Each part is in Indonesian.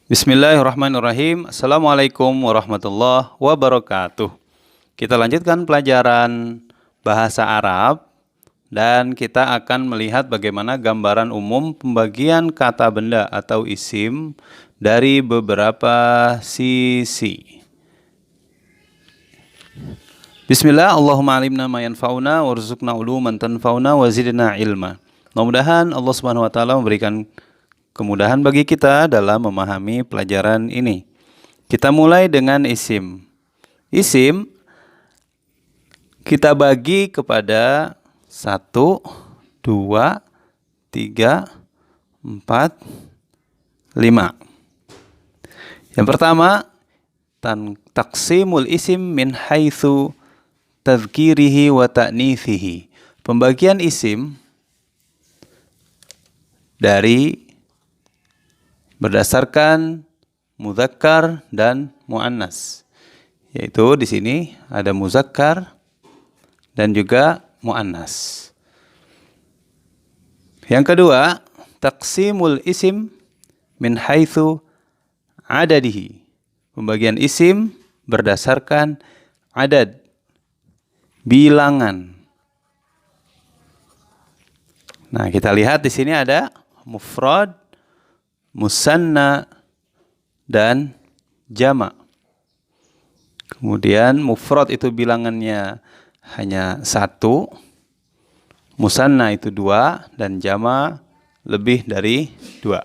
Bismillahirrahmanirrahim. Assalamualaikum warahmatullahi wabarakatuh. Kita lanjutkan pelajaran bahasa Arab dan kita akan melihat bagaimana gambaran umum pembagian kata benda atau isim dari beberapa sisi. Bismillah, Allahumma alimna ma yanfa'una warzuqna uluman tanfa'una wa zidna ilma. Mudah-mudahan Allah Subhanahu wa taala memberikan kemudahan bagi kita dalam memahami pelajaran ini. Kita mulai dengan isim. Isim kita bagi kepada 1, 2, 3, 4, 5. Yang pertama, taqsimul isim min haitsu tadhkirihi wa ta'nithihi. Pembagian isim dari berdasarkan muzakkar dan muannas. Yaitu di sini ada muzakkar dan juga muannas. Yang kedua, taqsimul isim min haitsu adadihi. Pembagian isim berdasarkan adad, bilangan. Nah, kita lihat di sini ada mufrad, musanna, dan jama'. Kemudian mufrad itu bilangannya hanya 1, musanna itu 2, dan jama' lebih dari 2.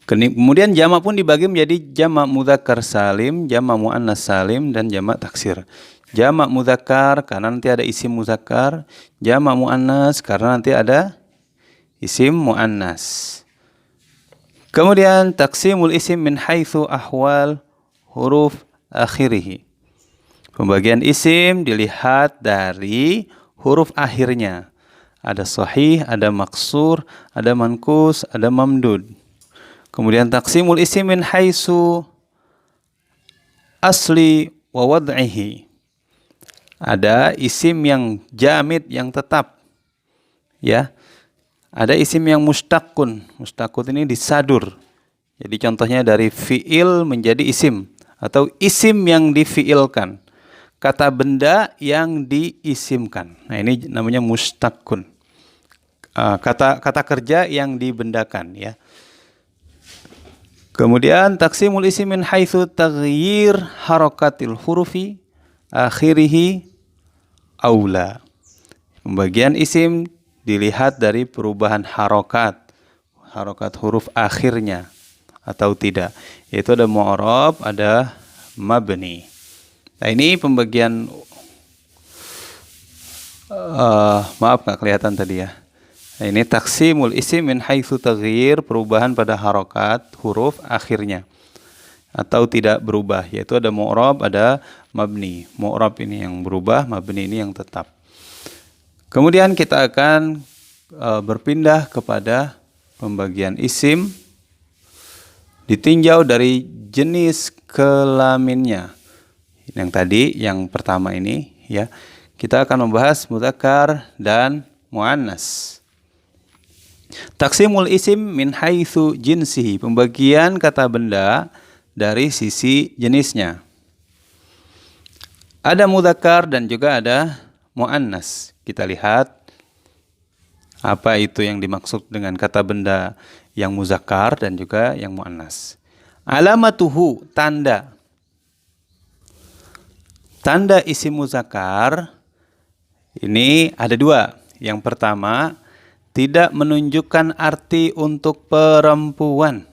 Kemudian jama' pun dibagi menjadi jama' mudzakkar salim, jama' muannas salim, dan jama' taksir. Jama' mudzakkar karena nanti ada isim muzakkar, jama' muannas karena nanti ada isim muannas. Kemudian taqsimul isim min haitsu ahwal huruf akhirih. Pembagian isim dilihat dari huruf akhirnya. Ada sahih, ada maksur, ada mankus, ada mamdud. Kemudian taqsimul isim min haitsu asli wa wad'ihi. Ada isim yang jamid, yang tetap. Ya. Ada isim yang mustaqun. Mustaqun ini disadur. Jadi contohnya dari fi'il menjadi isim. Atau isim yang difi'ilkan. Kata benda yang diisimkan. Nah, ini namanya mustaqun. Kata kerja yang dibendakan. Ya. Kemudian taqsimul isim min haitsu taghyir harakatil hurufi akhirihi aula. Pembagian isim dilihat dari perubahan harokat huruf akhirnya atau tidak. Yaitu ada mu'rab, ada mabni. Nah, ini pembagian maaf nggak kelihatan tadi ya. Nah, ini taqsimul isim min haitsu taghyir, perubahan pada harokat huruf akhirnya atau tidak berubah. Yaitu ada mu'rab, ada mabni. Mu'rab ini yang berubah, mabni ini yang tetap. Kemudian kita akan berpindah kepada pembagian isim ditinjau dari jenis kelaminnya. Yang tadi, yang pertama ini, ya, kita akan membahas mudzakkar dan muannas. Taqsimul isim min haitsu jinsihi, pembagian kata benda dari sisi jenisnya. Ada mudzakkar dan juga ada muannas. Kita lihat apa itu yang dimaksud dengan kata benda yang muzakkar dan juga yang muannas. Alamatuhu, tanda. Tanda isim muzakkar ini ada 2. Yang pertama, tidak menunjukkan arti untuk perempuan.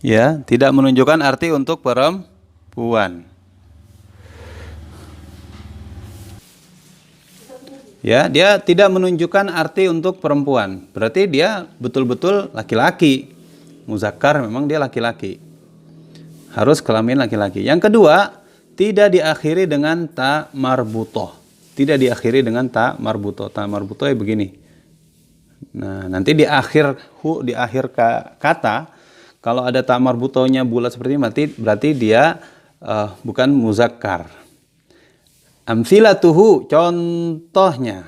Ya, tidak menunjukkan arti untuk perempuan. Ya, dia tidak menunjukkan arti untuk perempuan. Berarti dia betul-betul laki-laki. Muzakkar memang dia laki-laki. Harus kelamin laki-laki. Yang kedua, tidak diakhiri dengan ta marbutoh. Tidak diakhiri dengan ta marbutoh. Ta marbutoh ya begini. Nah, nanti di akhir kata, kalau ada ta marbutohnya bulat seperti ini, berarti dia bukan muzakkar. Amthilatuhu, contohnya.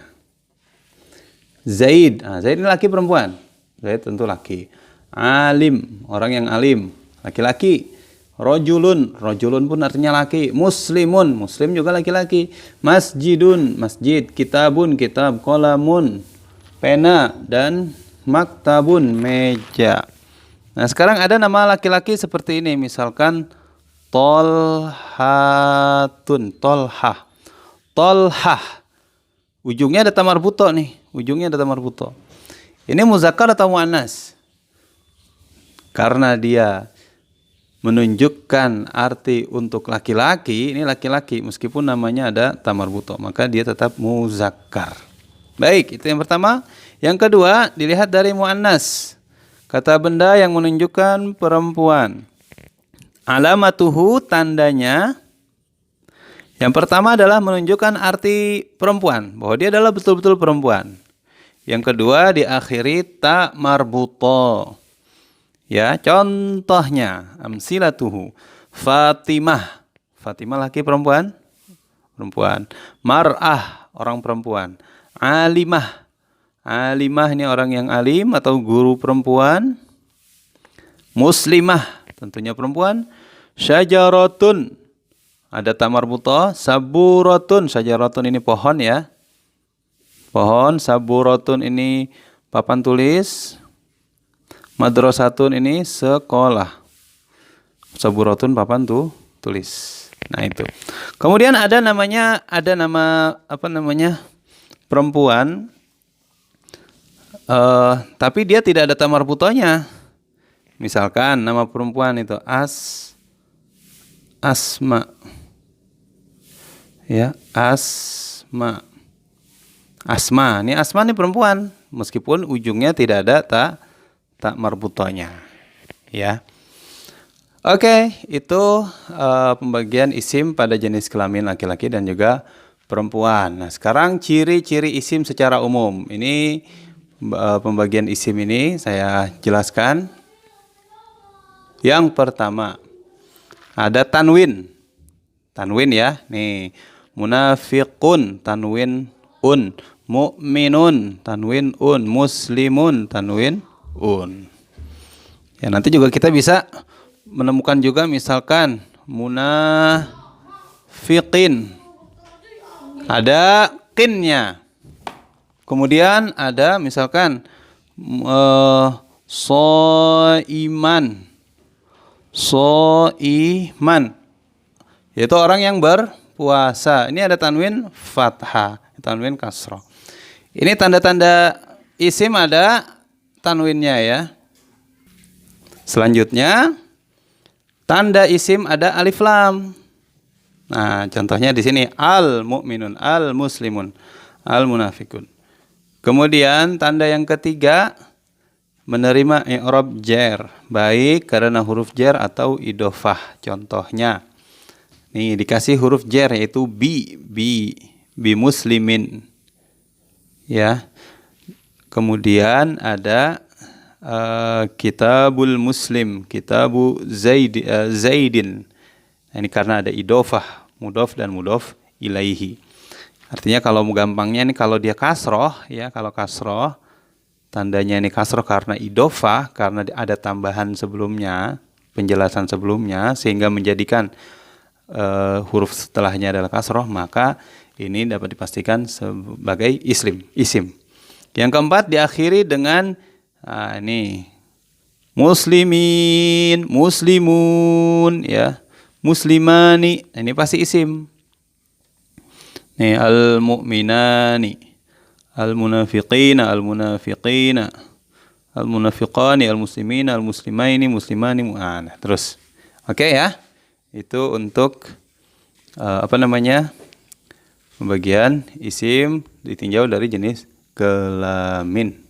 Zaid. Zaid ini laki perempuan? Zaid tentu laki. Alim, orang yang alim, laki-laki. Rojulun, rojulun pun artinya laki. Muslimun, muslim juga laki-laki. Masjidun, masjid. Kitabun, kitab. Qalamun, pena. Dan maktabun, meja. Nah, sekarang ada nama laki-laki seperti ini. Misalkan Tolhatun, Tolhah. Tolhah. Ujungnya ada tamar buto nih. Ujungnya ada tamar buto. Ini muzakkar atau muannas? Karena dia menunjukkan arti untuk laki-laki, ini laki-laki meskipun namanya ada tamar buto, maka dia tetap muzakkar. Baik, itu yang pertama. Yang kedua, dilihat dari muannas. Kata benda yang menunjukkan perempuan. Alamatuhu, tandanya. Yang pertama adalah menunjukkan arti perempuan, bahwa dia adalah betul-betul perempuan. Yang kedua, diakhiri ta marbuto. Ya, contohnya amsilatuhu. Fatimah. Fatimah laki perempuan? Perempuan. Mar'ah, orang perempuan. Alimah. Alimah ini orang yang alim atau guru perempuan. Muslimah, tentunya perempuan. Syajaratun. Ada tamar buto. Saburatun. Syajaratun ini pohon ya. Pohon. Saburatun ini papan tulis. Madrasatun ini sekolah. Saburatun papan tulis. Nah itu. Kemudian ada nama perempuan. Tapi dia tidak ada tamar butonya. Misalkan nama perempuan itu Asma. Ya, Asma. Asma. Ini Asma ini perempuan, meskipun ujungnya tidak ada tak marbutonya, ya. Oke, itu pembagian isim pada jenis kelamin laki-laki dan juga perempuan. Nah, sekarang ciri-ciri isim secara umum. Ini pembagian isim ini saya jelaskan. Yang pertama, ada tanwin. Tanwin ya. Nih, munafiqun, tanwin un. Mu'minun, tanwin un. Muslimun, tanwin un. Ya, nanti juga kita bisa menemukan juga misalkan munafiqin. Ada qinnya. Kemudian ada misalkan soiman. Soiman. Yaitu orang yang berpuasa. Ini ada tanwin fathah, tanwin kasroh. Ini tanda-tanda isim ada tanwinnya ya. Selanjutnya tanda isim ada alif lam. Nah, contohnya di sini al mu'minun, al muslimun, al munafikun. Kemudian tanda yang ketiga menerima i'rab jar, baik karena huruf jar atau idofah. Contohnya nih dikasih huruf jar yaitu bi muslimin. Ya. Kemudian ada kitabul muslim, kitabu zaidin. Nah, ini karena ada idofah, mudhof dan mudhof ilaihi. Artinya kalau gampangnya ini kalau dia kasroh ya, kalau kasroh tandanya ini kasroh karena idofah, karena ada tambahan sebelumnya, penjelasan sebelumnya sehingga menjadikan huruf setelahnya adalah kasroh, maka ini dapat dipastikan sebagai isim. Yang keempat diakhiri dengan ini muslimin, muslimun ya, muslimani. Ini pasti isim. Nih al-mu'minani, al-munafiqina, al-munafiqina, al-munafiqani, al-muslimina, al-muslimaini, muslimani, mu'ana. Terus. Oke ya. Itu untuk pembagian isim ditinjau dari jenis kelamin.